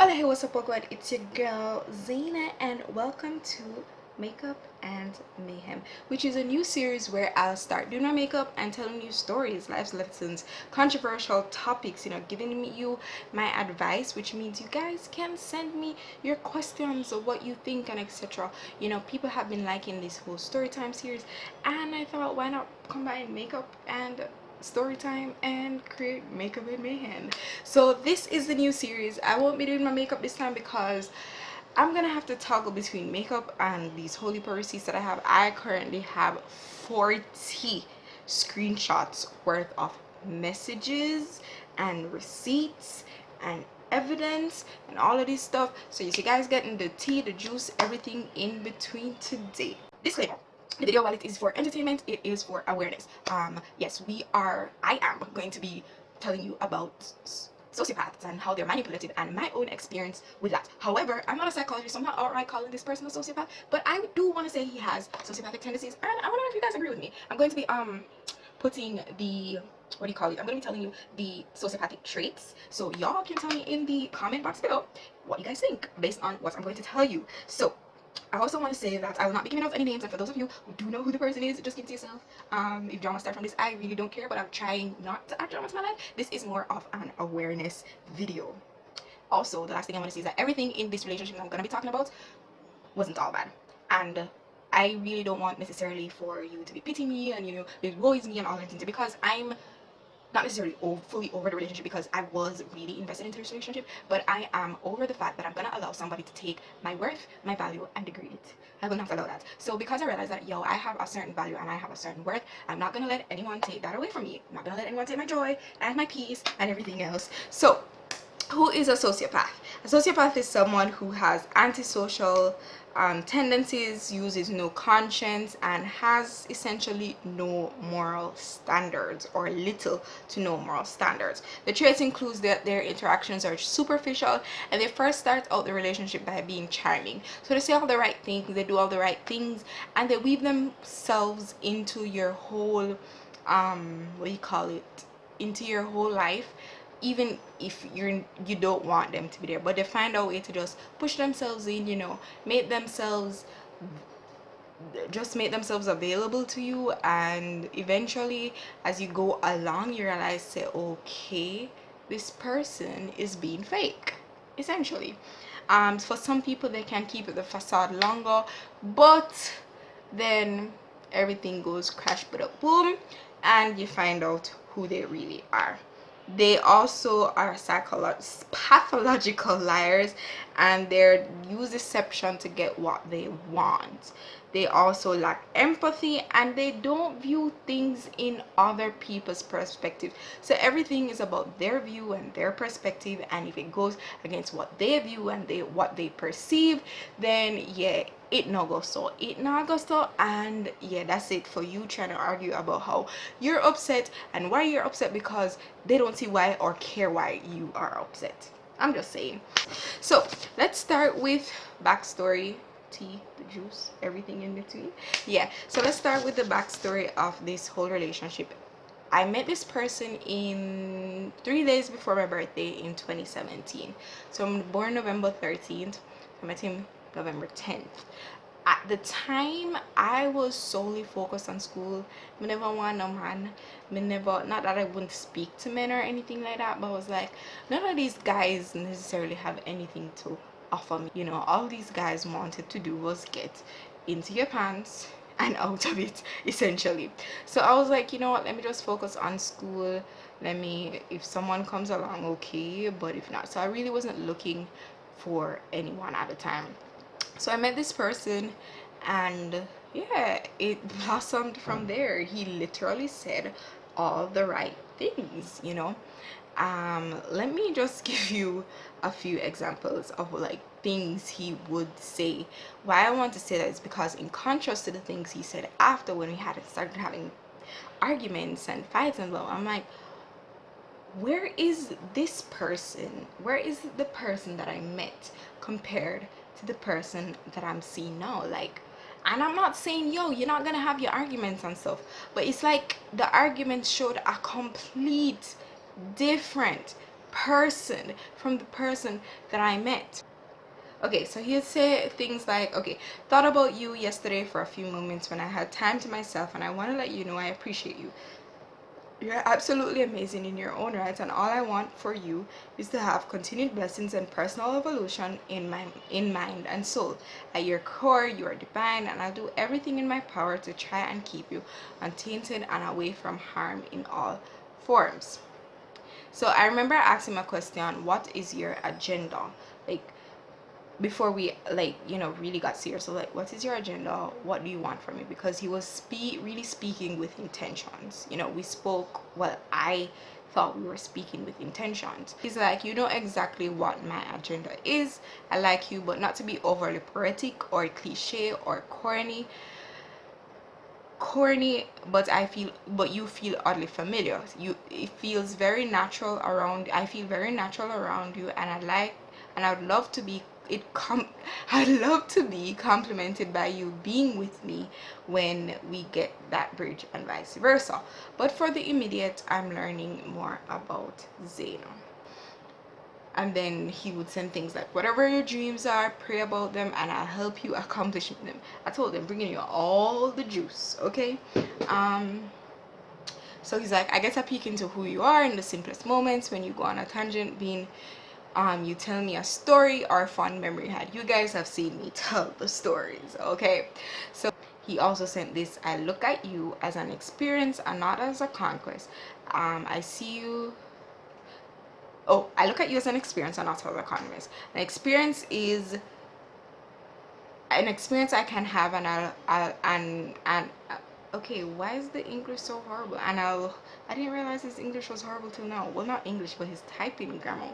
Hello, hey, what's up, welcome? It's your girl Zaina, and welcome to Makeup and Mayhem, which is a new series where I'll start doing my makeup and telling you stories, life lessons, controversial topics, giving you my advice, which means you guys can send me your questions of what you think and etc. People have been liking this whole story time series, and I thought, why not combine makeup and story time and create Makeup and Mayhem. So this is the new series. I won't be doing my makeup this time because I'm gonna have to toggle between makeup and these holy receipts that I have. I currently have 40 screenshots worth of messages and receipts and evidence and all of this stuff, so you guys getting the tea, the juice, everything in between today. Disclaimer: the video, while it is for entertainment, it is for awareness. Yes, I am going to be telling you about sociopaths and how they're manipulated and my own experience with that. However, I'm not a psychologist, so I'm not outright calling this person a sociopath, but I do want to say he has sociopathic tendencies, and I want to know if you guys agree with me. I'm going to be putting the, what do you call it, I'm going to be telling you the sociopathic traits, so y'all can tell me in the comment box below what you guys think based on what I'm going to tell you. So I also want to say that I will not be giving out any names, and for those of you who do know who the person is, just keep it to yourself. If drama start from this, I really don't care, but I'm trying not to add drama to my life. This is more of an awareness video. Also, the last thing I want to say is that everything in this relationship I'm going to be talking about wasn't all bad, and I really don't want necessarily for you to be pitying me and woe is me and all that things, because I'm not necessarily fully over the relationship, because I was really invested into this relationship, but I am over the fact that I'm gonna allow somebody to take my worth, my value, and degrade it. I will not allow that. So because I realized that I have a certain value and I have a certain worth, I'm not gonna let anyone take that away from me. I'm not gonna let anyone take my joy and my peace and everything else. So who is a sociopath? A sociopath is someone who has antisocial tendencies, uses no conscience, and has essentially no moral standards, or little to no moral standards. The traits include that their interactions are superficial, and they first start out the relationship by being charming. So they say all the right things, they do all the right things, and they weave themselves into your whole what do you call it, into your whole life, even if you don't want them to be there, but they find a way to just push themselves in, make themselves available to you, and eventually as you go along you realize, say, okay, this person is being fake, essentially. For some people, they can keep it the facade longer, but then everything goes crash but a boom, and you find out who they really are. They also are pathological liars, and they use deception to get what they want. They also lack empathy, and they don't view things in other people's perspective. So everything is about their view and their perspective, and if it goes against what they view and what they perceive, then yeah, it not go so, and yeah, that's it for you trying to argue about how you're upset and why you're upset, because they don't see why or care why you are upset. I'm just saying. So let's start with backstory, tea, the juice, everything in between. Yeah, so let's start with the backstory of this whole relationship. I met this person in 3 days before my birthday in 2017. So I'm born November 13th. I met him November 10th. At the time, I was solely focused on school. I never want no man. Not that I wouldn't speak to men or anything like that, but I was like, none of these guys necessarily have anything to offer me. All these guys wanted to do was get into your pants and out of it, essentially. So I was like, you know what, let me just focus on school. If someone comes along, okay, but if not. So I really wasn't looking for anyone at the time. So I met this person, and yeah, it blossomed from there. He literally said all the right things. Let me just give you a few examples of like things he would say. Why I want to say that is because, in contrast to the things he said after, when we had started having arguments and fights and blah, I'm like, where is this person? Where is the person that I met compared to the person that I'm seeing now? Like, and I'm not saying, you're not gonna have your arguments and stuff, but it's like the arguments showed a complete different person that I met. Okay, so he'd say things like, okay, thought about you yesterday for a few moments when I had time to myself, and I want to let you know I appreciate you. You're absolutely amazing in your own right, and all I want for you is to have continued blessings and personal evolution in mind and soul. At your core, you are divine, and I'll do everything in my power to try and keep you untainted and away from harm in all forms. So I remember asking him a question, what is your agenda? Like, before we, like, really got serious. So, like, what is your agenda? What do you want from me? Because he was really speaking with intentions. We spoke, well, I thought we were speaking with intentions. He's like, you know exactly what my agenda is. I like you, but not to be overly poetic or cliche or corny, but you feel oddly familiar. It feels very natural around. I feel very natural around you, and I'd love to be I'd love to be complimented by you being with me when we get that bridge, and vice versa. But for the immediate, I'm learning more about Zeno. And then he would send things like, whatever your dreams are, pray about them and I'll help you accomplish them. I told them, bringing you all the juice. Okay. So he's like, I get a peek into who you are in the simplest moments, when you go on a tangent, being you tell me a story or a fun memory you had. You guys have seen me tell the stories. Okay. So he also sent this, I look at you as an experience and not as a conquest. I see you I look at you as an experience and not as a conquest. An experience is an experience I can have, and okay, why is the English so horrible? I didn't realize his English was horrible till now. Well, not English, but his typing grammar.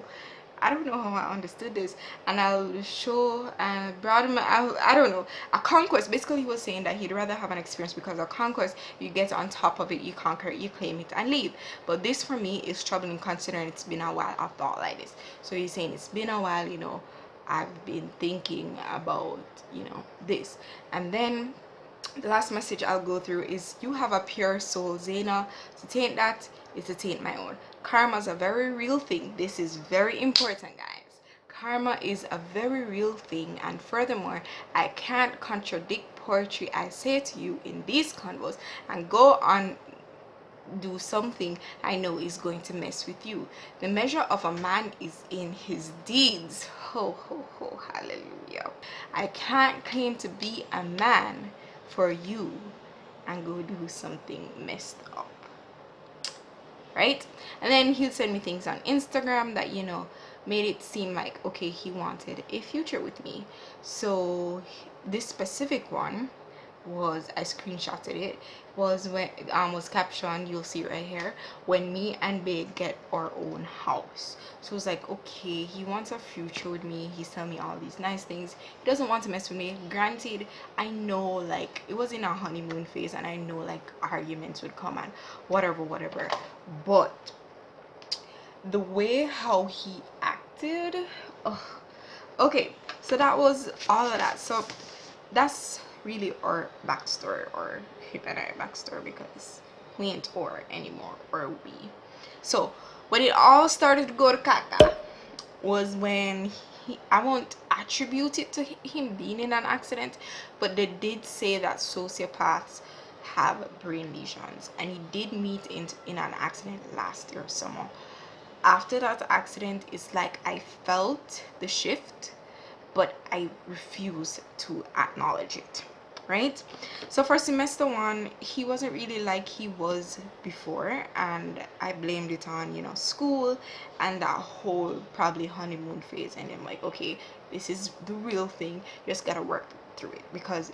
I don't know how I understood this. And I'll show broaden my, I don't know, a conquest. Basically, he was saying that he'd rather have an experience, because a conquest, you get on top of it, you conquer it, you claim it and leave. But this for me is troubling, considering it's been a while I've thought like this. So he's saying it's been a while, I've been thinking about, this. And then the last message I'll go through is, you have a pure soul, Zena. To taint that is to taint my own. Karma is a very real thing. This is very important, guys. Karma is a very real thing, and furthermore, I can't contradict poetry I say to you in these convos and go on do something I know is going to mess with you. The measure of a man is in his deeds. Ho ho ho, hallelujah. I can't claim to be a man for you and go do something messed up, right? And then he'll send me things on Instagram that made it seem like, okay, he wanted a future with me. So this specific one was, I screenshotted it, was when was captioned, you'll see right here, when me and Babe get our own house. So it's like, okay, he wants a future with me, he's telling me all these nice things, he doesn't want to mess with me. Granted, I know, like, it was in our honeymoon phase, and I know, like, arguments would come and whatever, but the way how he acted, okay, so that was all of that. So that's really our backstory, or him and I backstory, because we ain't or anymore, or we. So when it all started to go to caca was when I won't attribute it to him being in an accident, but they did say that sociopaths have brain lesions, and he did meet in an accident last year summer. After that accident, it's like I felt the shift, but I refuse to acknowledge it, right? So for semester one, he wasn't really like he was before, and I blamed it on school and that whole probably honeymoon phase. And I'm like, okay, this is the real thing, you just gotta work through it, because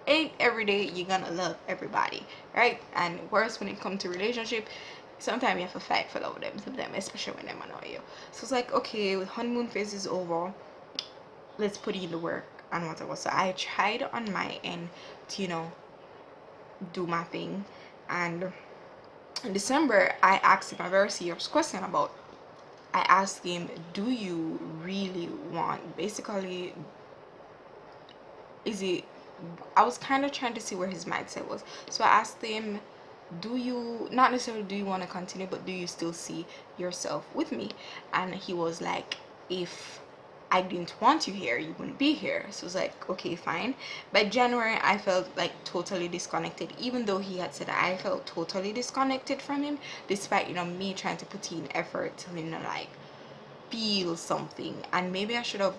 ain't every day you're gonna love everybody, right? And worse, when it comes to relationship, sometimes you have to fight for love them sometimes, especially when them annoy you. So it's like, okay, honeymoon phase is over, let's put in the work and whatever. So I tried on my end to do my thing. And in December, I asked him a very serious question about, I asked him, do you really want, basically, is it, I was kind of trying to see where his mindset was. So I asked him, do you, not necessarily do you want to continue, but do you still see yourself with me? And he was like, if I didn't want you here, you wouldn't be here. So it was like, okay, fine. By January, I felt like totally disconnected, even though he had said I felt totally disconnected from him, despite, you know, me trying to put in effort to, you know, like feel something. And maybe I should have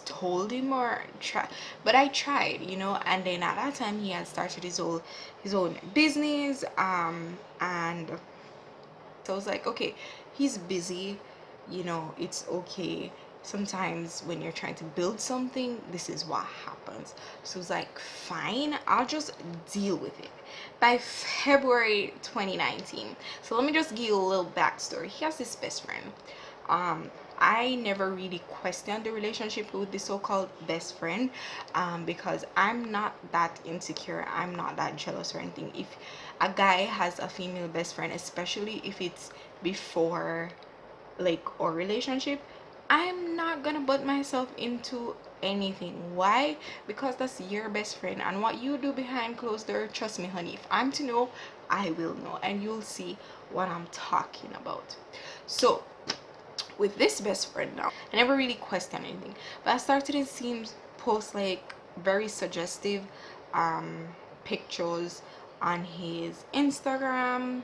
told him or try, but I tried, you know. And then at that time he had started his own business, and so I was like, okay, he's busy, you know, it's okay. Sometimes when you're trying to build something, this is what happens. So it's like, fine, I'll just deal with it. By February 2019, so let me just give you a little backstory. He has this best friend. um I never really questioned the relationship with the so-called best friend, because I'm not that insecure, I'm not that jealous or anything. If a guy has a female best friend, especially if it's before like our relationship, I'm not gonna put myself into anything. Why? Because that's your best friend, and what you do behind closed door, trust me honey, if I'm to know, I will know, and you'll see what I'm talking about. So with this best friend now, I never really questioned anything, but I started to see post like very suggestive um pictures on his Instagram,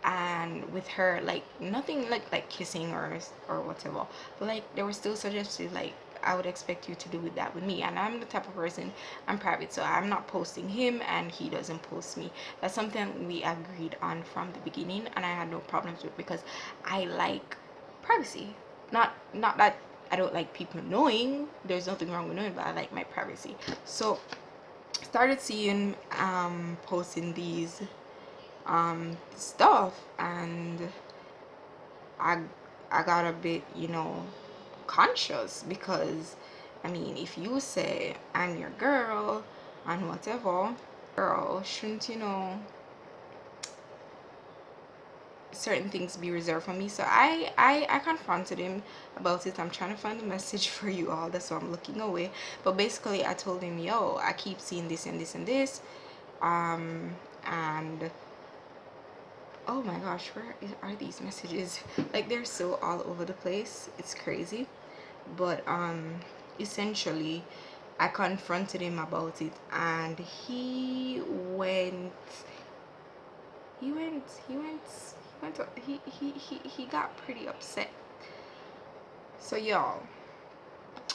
and with her, like nothing like kissing or whatever, but like they were still suggestive, like I would expect you to do with that with me. And I'm the type of person, I'm private, so I'm not posting him and he doesn't post me. That's something we agreed on from the beginning, and I had no problems with, because I like privacy. Not that I don't like people knowing, there's nothing wrong with knowing, but I like my privacy. So started seeing posting these stuff, and I I got a bit, you know, conscious, because I mean, if you say I'm your girl and whatever, girl, shouldn't, you know, certain things be reserved for me? So I confronted him about it. I'm trying to find a message for you all, that's why I'm looking away. But basically I told him, yo, I keep seeing this and this and this, and oh my gosh, are these messages? Like they're so all over the place, it's crazy. But essentially I confronted him about it, and he went he went he got pretty upset. So y'all,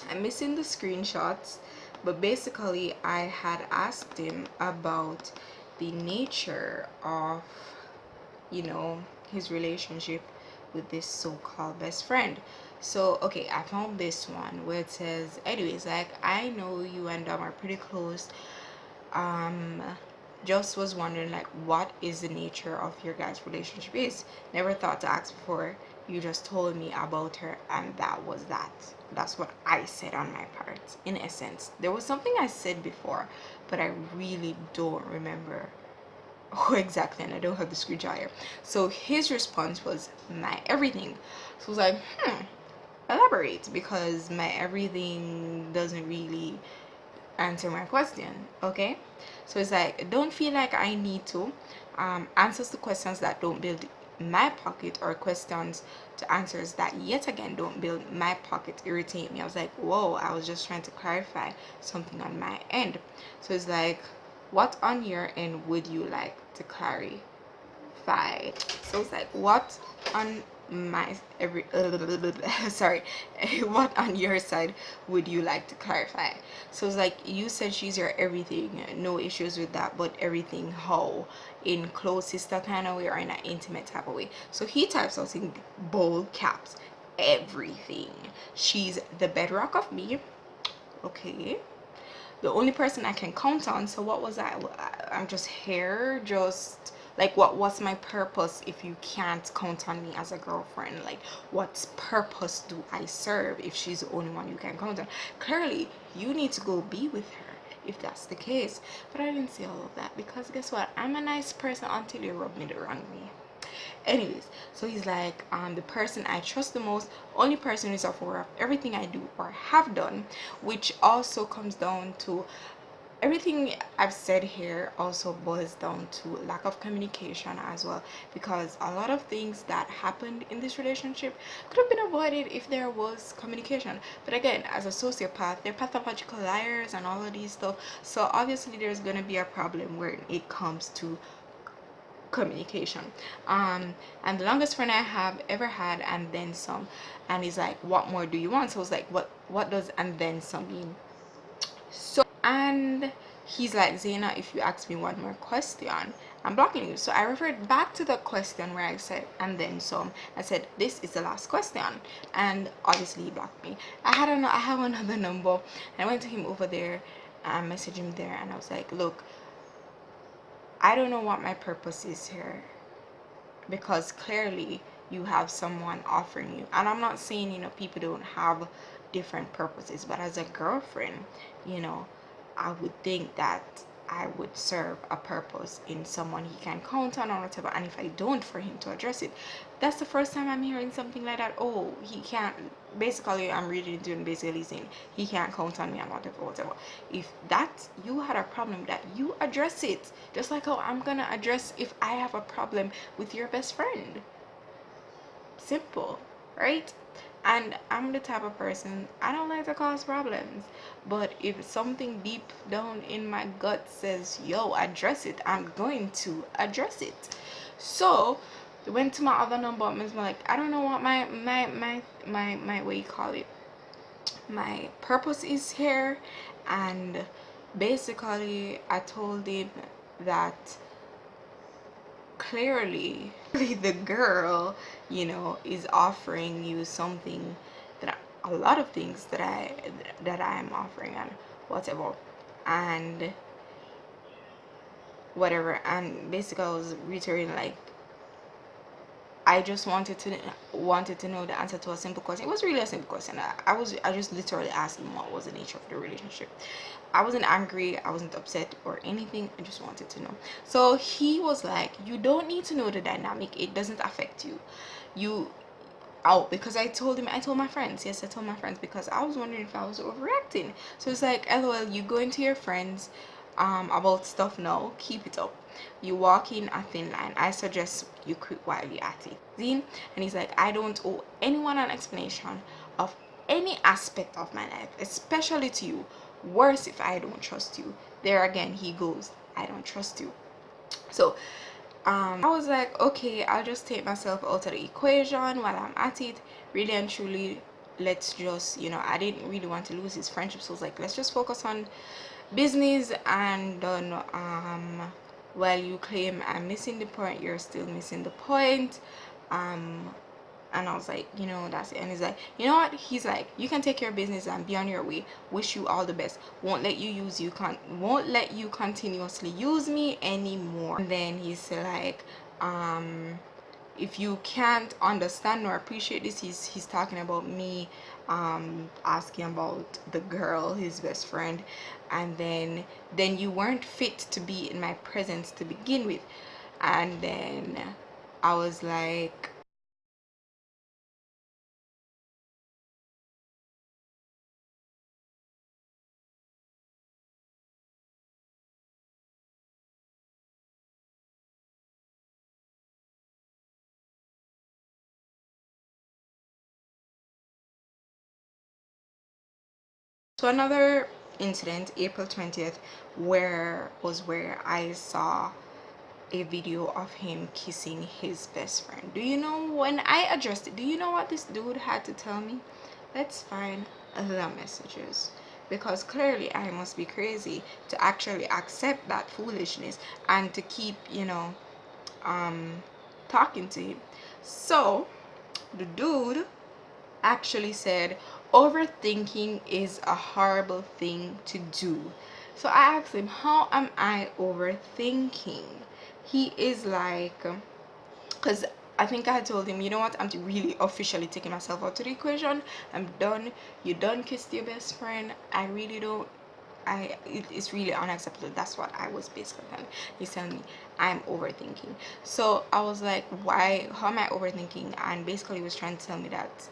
I'm missing the screenshots, but basically I had asked him about the nature of, you know, his relationship with this so-called best friend. So okay, I found this one where it says, anyways, like I know you and are pretty close. um just was wondering, like, what is the nature of your guys relationship is. Never thought to ask before, you just told me about her and that was that. That's what I said on my part. In essence, there was something I said before, but I really don't remember oh exactly, and I don't have the screenshot here. So his response was my everything. So I was like, elaborate, because my everything doesn't really answer my question. Okay, so it's like, don't feel like I need to answers to questions that don't build my pocket, or questions to answers that yet again don't build my pocket, irritate me. I was like, whoa, I was just trying to clarify something on my end. So it's like, what on your end would you like to clarify? So it's like, what on my every sorry, what on your side would you like to clarify? So it's like, you said she's your everything, no issues with that, but everything how? In close sister kind of way, or in an intimate type of way? So he types out in bold caps, everything. She's the bedrock of me. Okay, the only person I can count on. So what was I'm just here, just like, what's my purpose if you can't count on me as a girlfriend? Like, what purpose do I serve if she's the only one you can count on? Clearly you need to go be with her if that's the case. But I didn't say all of that, because guess what, I'm a nice person until you rub me the wrong way. Anyways, so he's like, the person I trust the most, only person who's aware of everything I do or have done, which also comes down to everything I've said here also boils down to lack of communication as well, because a lot of things that happened in this relationship could have been avoided if there was communication. But again, as a sociopath, they're pathological liars and all of these stuff, so obviously there's going to be a problem when it comes to communication. And the longest friend I have ever had, and then some. And he's like, what more do you want? So I was like, what does and then some mean? So, and he's like, Zaina, if you ask me one more question, I'm blocking you. So I referred back to the question where I said and then some. I said, this is the last question, and obviously he blocked me. I have another number, and I went to him over there and messaged him there, and I was like, look, I don't know what my purpose is here, because clearly you have someone offering you, and I'm not saying, people don't have different purposes, but as a girlfriend, you know I would think that I would serve a purpose in someone he can count on or whatever. And if I don't, for him to address it. That's the first time I'm hearing something like that. Oh, he can't, basically I'm reading into it, basically saying he can't count on me and whatever. If that you had a problem, that you address it, just like how I'm gonna address if I have a problem with your best friend. Simple, right? And I'm the type of person, I don't like to cause problems, but if something deep down in my gut says, yo, address it, I'm going to address it. So went to my other number, and was like, I don't know what my what you call it, my purpose is here. And basically I told him that clearly the girl, is offering you something that a lot of things that I am offering and whatever, and whatever. And basically I was reiterating, like, I just wanted to know the answer to a simple question. It was really a simple question. I just literally asked him what was the nature of the relationship. I wasn't angry, I wasn't upset or anything. I just wanted to know. So he was like, you don't need to know the dynamic. It doesn't affect you. You out because I told my friends. Yes, I told my friends because I was wondering if I was overreacting. So it's like, LOL, you go into your friends about stuff now, keep it up. You walk in a thin line. I suggest you quit while you're at it. Zine, and he's like, I don't owe anyone an explanation of any aspect of my life, especially to you. Worse if I don't trust you. There again, he goes, I don't trust you. So I was like, okay, I'll just take myself out of the equation while I'm at it. Really and truly, let's just, I didn't really want to lose his friendship, so I was like, let's just focus on business. And while you claim I'm missing the point, you're still missing the point. And I was like, that's it. And he's like, you know what? He's like, you can take your business and be on your way. Wish you all the best. Won't let you continuously use me anymore. And then he's like, if you can't understand or appreciate this, he's talking about me, asking about the girl, his best friend, and then you weren't fit to be in my presence to begin with. And then I was like, so another incident, April 20th, where I saw a video of him kissing his best friend. Do you know, when I addressed it, do you know what this dude had to tell me? Let's find the messages, because clearly I must be crazy to actually accept that foolishness and to keep, talking to him. So the dude actually said, overthinking is a horrible thing to do. So I asked him, how am I overthinking? He is like, because I think I told him, you know what, I'm really officially taking myself out of the equation. I'm done. You done kissed your best friend. I really don't, it's really unacceptable. That's what I was basically telling. He's telling me I'm overthinking. So I was like, why, how am I overthinking? And basically he was trying to tell me that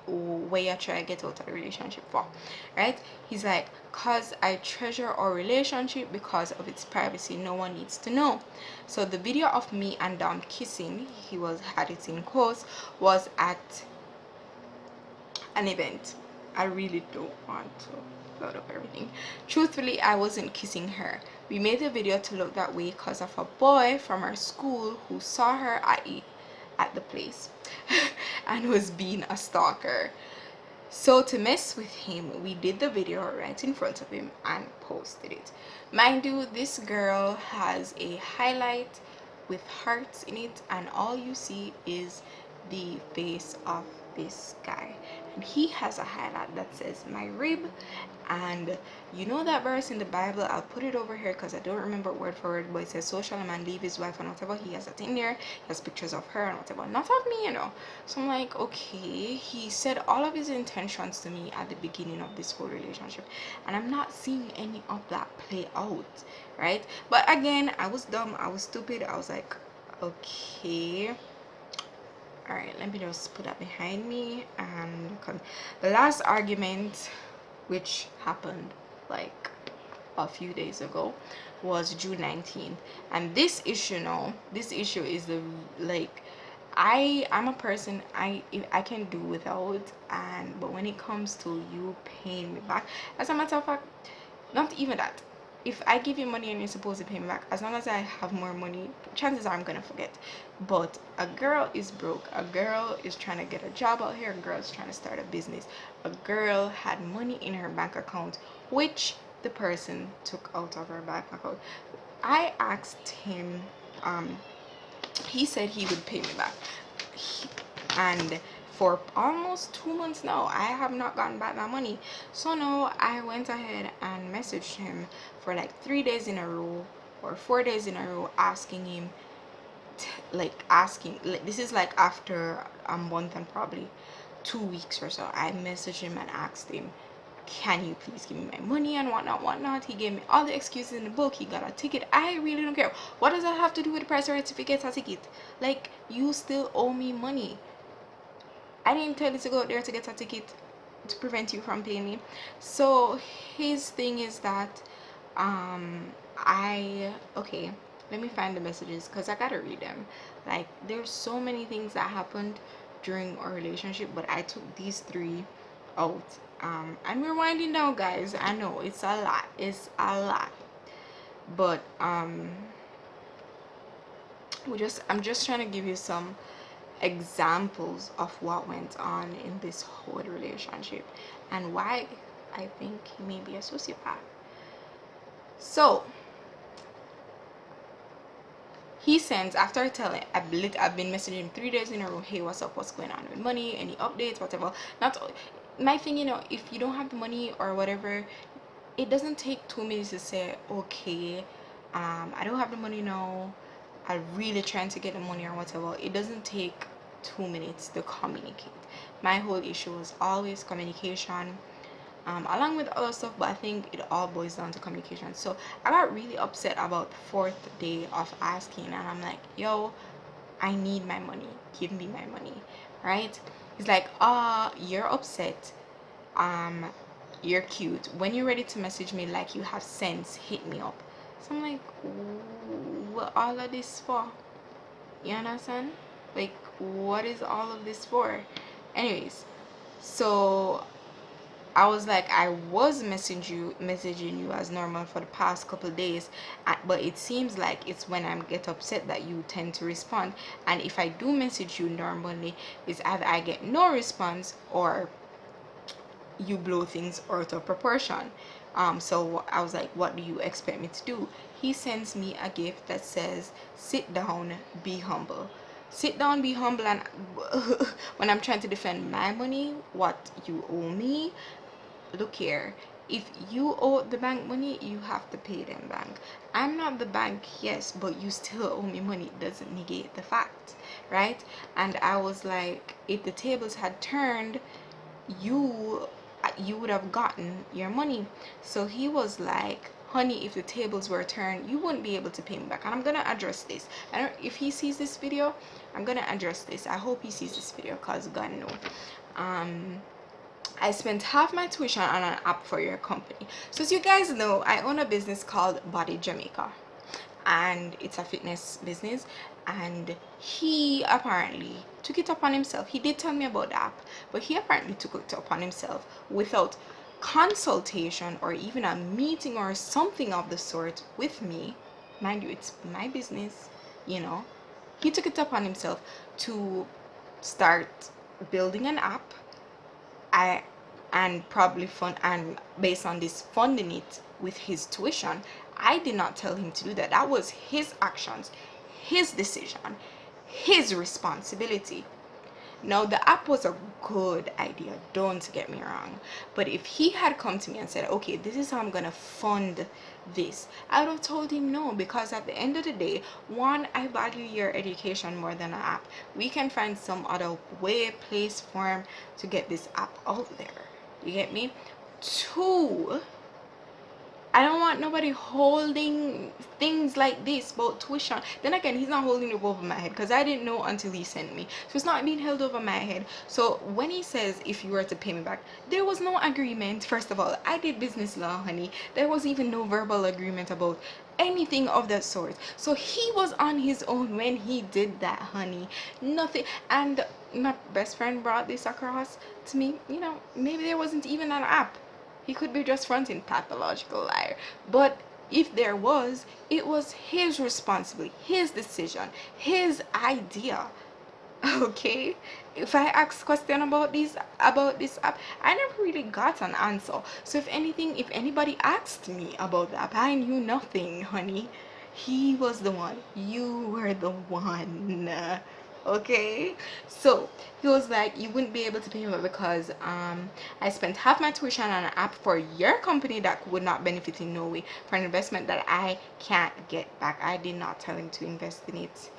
where you try to get out of the relationship for, right? He's like, cause I treasure our relationship because of its privacy, no one needs to know. So the video of me and Dom kissing, he had it in quotes, was at an event. I really don't want to load up everything. Truthfully, I wasn't kissing her. We made the video to look that way because of a boy from our school who saw her at the place and was being a stalker. So to mess with him, we did the video right in front of him and posted it. Mind you, this girl has a highlight with hearts in it, and all you see is the face of this guy, and he has a highlight that says my rib. And you know that verse in the Bible, I'll put it over here because I don't remember word for word, but it says, so shall a man leave his wife and whatever. He has a thing there, he has pictures of her and whatever, not of me, you know. So I'm like, okay, he said all of his intentions to me at the beginning of this whole relationship, and I'm not seeing any of that play out, right? But again, I was dumb, I was stupid, I was like, okay, all right, let me just put that behind me. And the last argument, which happened like a few days ago, was June 19th. And this issue now, this issue is the, like, I'm a person, I can do without, and but when it comes to you paying me back, as a matter of fact, not even that, if I give you money and you're supposed to pay me back, as long as I have more money, chances are I'm gonna forget. But a girl is broke, a girl is trying to get a job out here, a girl is trying to start a business, a girl had money in her bank account which the person took out of her bank account. I asked him, he said he would pay me back, and for almost 2 months now I have not gotten back my money. So now I went ahead and messaged him for like 3 days in a row or 4 days in a row, asking him this is like after a month and probably 2 weeks or so. I messaged him and asked him, can you please give me my money and whatnot. He gave me all the excuses in the book. He got a ticket. I really don't care. What does that have to do with the price right if he gets a ticket? Like, you still owe me money. I didn't tell you to go out there to get a ticket to prevent you from paying me. So his thing is that okay, let me find the messages because I gotta read them. Like, there's so many things that happened during our relationship, but I took these three out. And we're winding down, guys. I know it's a lot, but I'm just trying to give you some examples of what went on in this whole relationship and why I think he may be a sociopath. So he sends, after I tell him, I've been messaging him 3 days in a row, hey, what's up, what's going on with money, any updates, whatever. Not my thing, you know, if you don't have the money or whatever, it doesn't take 2 minutes to say, okay, I don't have the money now, I'm really trying to get the money or whatever. It doesn't take 2 minutes to communicate. My whole issue was always communication, along with other stuff, but I think it all boils down to communication. So I got really upset about the 4th day of asking, and I'm like, yo, I need my money, give me my money, right? He's like, you're upset, you're cute, when you're ready to message me like you have sense, hit me up. So I'm like, what all of this for? You understand? Like, what is all of this for? Anyways, so I was like, I was messaging you as normal for the past couple days, but it seems like it's when I get upset that you tend to respond. And if I do message you normally, it's either I get no response or you blow things out of proportion. So I was like, what do you expect me to do? He sends me a gift that says, sit down, be humble. Sit down, be humble. And when I'm trying to defend my money, what you owe me, look here, if you owe the bank money, you have to pay them bank. I'm not the bank, yes, but you still owe me money. It doesn't negate the fact, right? And I was like, if the tables had turned, you would have gotten your money. So he was like, honey, if the tables were turned, you wouldn't be able to pay me back. And I'm gonna address this. I don't, if he sees this video, I'm gonna address this. I hope he sees this video, cause God knows. I spent half my tuition on an app for your company. So as you guys know, I own a business called Body Jamaica, and it's a fitness business. And he apparently took it upon himself. He did tell me about the app, but he apparently took it upon himself without consultation or even a meeting or something of the sort with me. Mind you, it's my business, you know. He took it upon himself to start building an app. And probably fund, and based on this, funding it with his tuition. I did not tell him to do that. That was his actions, his decision, his responsibility. Now, the app was a good idea, don't get me wrong. But if he had come to me and said, okay, this is how I'm going to fund this, I would have told him no, because at the end of the day, one, I value your education more than an app. We can find some other way, place, form to get this app out there. You get me? Two, I don't want nobody holding things like this about tuition. Then again, he's not holding it over my head, because I didn't know until he sent me. So it's not being held over my head. So when he says, if you were to pay me back, there was no agreement. First of all, I did business law, honey. There was even no verbal agreement about anything of that sort. So he was on his own when he did that, honey. Nothing. And my best friend brought this across to me. You know, maybe there wasn't even an app. He could be just fronting, pathological liar. But if there was, it was his responsibility, his decision, his idea. Okay? If I asked question about this app, I never really got an answer. So if anything, if anybody asked me about the app, I knew nothing, honey. He was the one. You were the one. Okay, so he was like, you wouldn't be able to pay me because I spent half my tuition on an app for your company that would not benefit in no way, for an investment that I can't get back. I did not tell him to invest in it.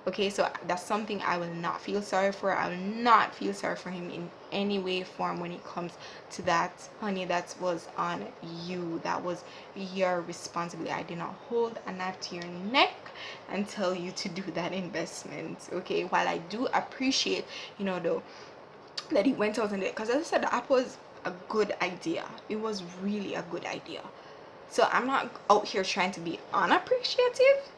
Okay, so that's something I will not feel sorry for. I will not feel sorry for him in any way, form, when it comes to that, honey. That was on you. That was your responsibility. I did not hold a knife to your neck and tell you to do that investment. Okay, while I do appreciate, you know, though, that he went out and did it, because as I said, the app was a good idea. It was really a good idea. So I'm not out here trying to be unappreciative.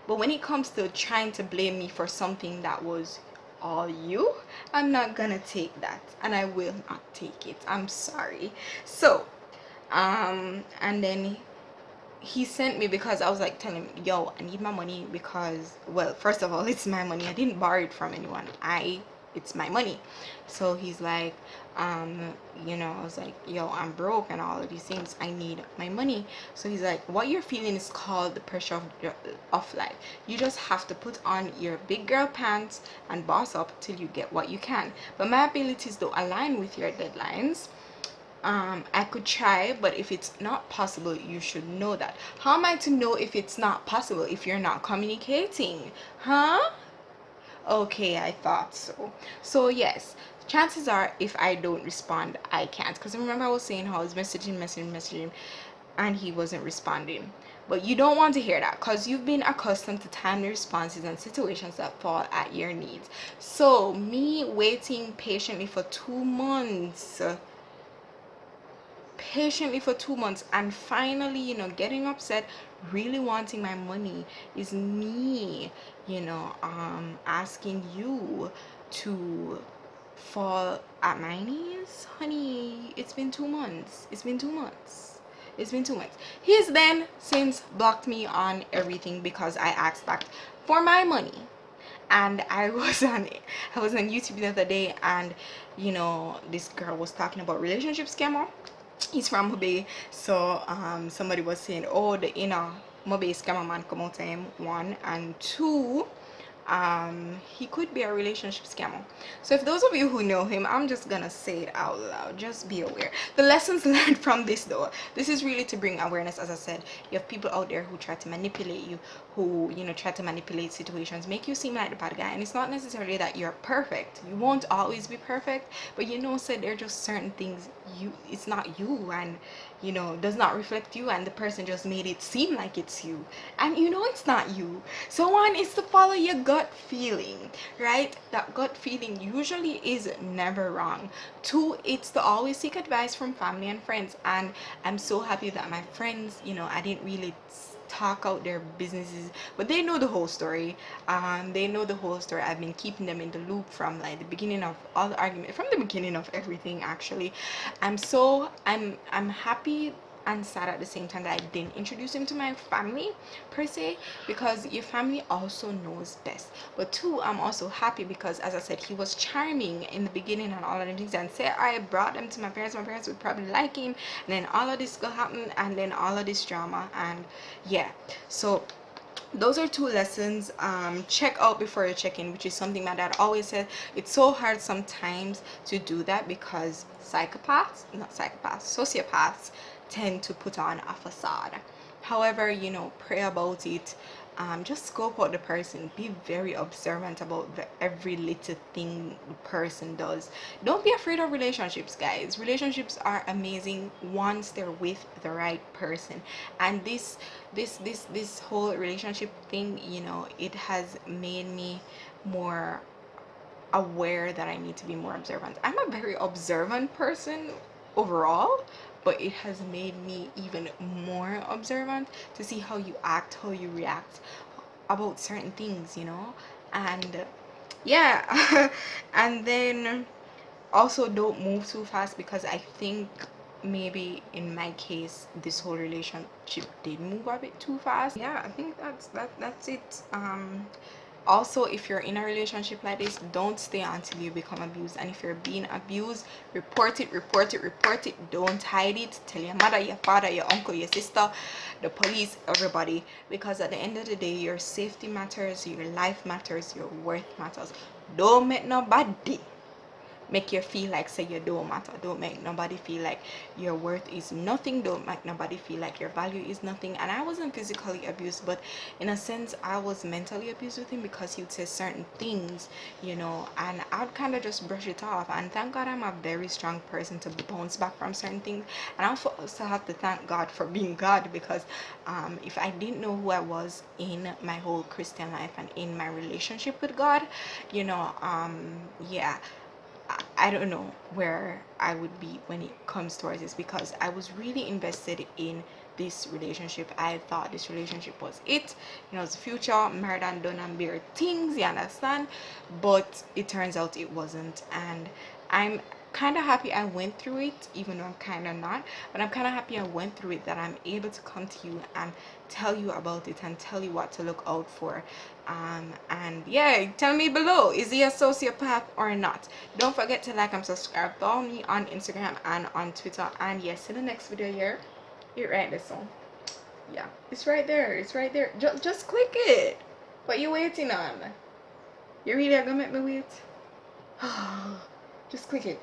But when it comes to trying to blame me for something that was all you, I'm not gonna take that, and I will not take it. I'm sorry. So and then he sent me, because I was like telling him, yo, I need my money, because, well, first of all, it's my money. I didn't borrow it from anyone. It's my money. So he's like, you know, I was like, yo, I'm broke and all of these things. I need my money. So he's like, what you're feeling is called the pressure of life. You just have to put on your big girl pants and boss up till you get what you can. But my abilities don't align with your deadlines. I could try, but if it's not possible, you should know that. How am I to know if it's not possible if you're not communicating? Huh? Okay, I thought so. So yes, chances are, if I don't respond, I can't. Because remember, I was saying how I was messaging, and he wasn't responding. But you don't want to hear that, because you've been accustomed to timely responses and situations that fall at your needs. So me waiting patiently for 2 months, and finally, you know, getting upset, really wanting my money, is me, you know, asking you to fall at my knees. Honey, it's been 2 months. It's been 2 months. He's then since blocked me on everything because I asked back for my money. And I was on YouTube the other day, and you know, this girl was talking about relationship scammer. He's from Mobay. So somebody was saying, oh, the inner Mobay scammer man come out to him, 1, and 2, he could be a relationship scammer. So if those of you who know him, I'm just gonna say it out loud, just be aware. The lessons learned from this, though, this is really to bring awareness. As I said, you have people out there who try to manipulate you, who, you know, try to manipulate situations, make you seem like the bad guy. And it's not necessarily that you're perfect, you won't always be perfect, but you know, so there are just certain things, it's not you, and you know, does not reflect you, and the person just made it seem like it's you, and you know it's not you. So one is to follow your gut feeling, right? That gut feeling usually is never wrong. Two, it's to always seek advice from family and friends. And I'm so happy that my friends, you know, I didn't really talk out their businesses, but they know the whole story. They know the whole story. I've been keeping them in the loop from like the beginning of all the argument, from the beginning of everything actually. I'm happy and sad at the same time that I didn't introduce him to my family per se, because your family also knows best. But two, I'm also happy because, as I said, he was charming in the beginning and all of them things, and say I brought them to my parents would probably like him, and then all of this could happen, and then all of this drama. And yeah, so those are two lessons. Check out before you check in, which is something my dad always said. It's so hard sometimes to do that because sociopaths tend to put on a facade. However, you know, pray about it. Just scope out the person, be very observant about every little thing the person does. Don't be afraid of relationships, guys. Relationships are amazing once they're with the right person. And this whole relationship thing, you know, it has made me more aware that I need to be more observant. I'm a very observant person overall, but it has made me even more observant to see how you act, how you react about certain things, you know. And yeah, and then also don't move too fast, because I think maybe in my case this whole relationship did move a bit too fast. Yeah, I think that's it. Also, if you're in a relationship like this, don't stay until you become abused. And if you're being abused, report it, report it, report it. Don't hide it. Tell your mother, your father, your uncle, your sister, the police, everybody, because at the end of the day, your safety matters, your life matters, your worth matters. Don't make nobody make you feel like say you don't matter. Don't make nobody feel like your worth is nothing. Don't make nobody feel like your value is nothing. And I wasn't physically abused, but in a sense I was mentally abused with him, because he would say certain things, you know, and I'd kind of just brush it off. And thank God I'm a very strong person to bounce back from certain things. And I also have to thank God for being God, because if I didn't know who I was in my whole Christian life and in my relationship with God, you know, yeah, I don't know where I would be when it comes towards this, because I was really invested in this relationship. I thought this relationship was it, you know, it's the future, married and done and bare things, you understand? But it turns out it wasn't. And I'm kind of happy I went through it, even though I'm kind of not, but I'm kind of happy I went through it, that I'm able to come to you and tell you about it and tell you what to look out for. And yeah, tell me below, is he a sociopath or not? Don't forget to like and subscribe. Follow me on Instagram and on Twitter. And yes, see the next video here. It right this one. Yeah, it's right there. It's right there. Just click it. What you waiting on? You really are gonna make me wait? Just click it.